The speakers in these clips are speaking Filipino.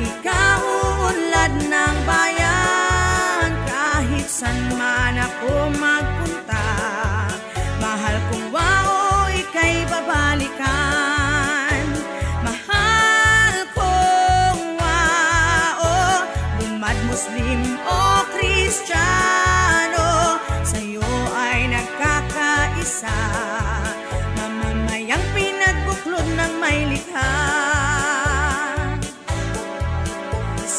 ikaw unlad ng bayan. Kahit san man ako magpunta, mahal kong wao, ika'y babalikan. Mahal kong wao, lumad Muslim o Kristiyano, sa'yo ay nagkakaisa. Mamamayang pinagbuklod ng may likha.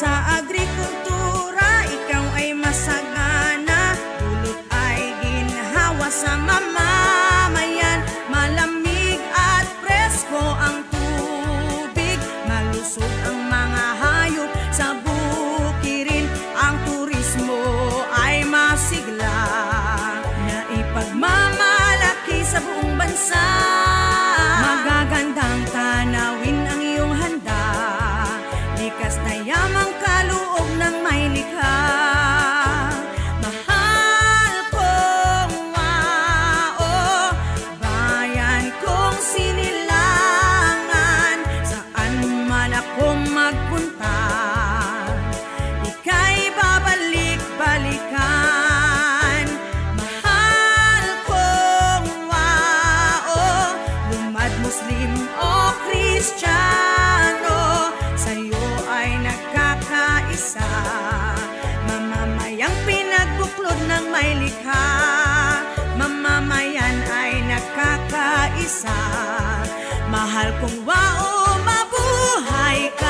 Sa agrikultura, ikaw ay masagana, dulot ay ginhawa sa mamamayan. Malamig at presko ang tubig, malusog ang mga hayop sa bukirin. Ang turismo ay masigla, na ipagmamalaki sa buong bansa. Magagandang tanawin ang iyong handa, likas na yamang kaloob ng may likha. Mahal kong wao, bayan kong sinilangan, saan man akong magpunta, ika'y babalik-balikan. Mahal kong wao, lumad Muslim o Kristiyano, sa'yo ay nagkakaisa. Mamamayang pinagbuklod ng may likha, mamamayan ay nagkakaisa. Mahal kong wao, mabuhay ka.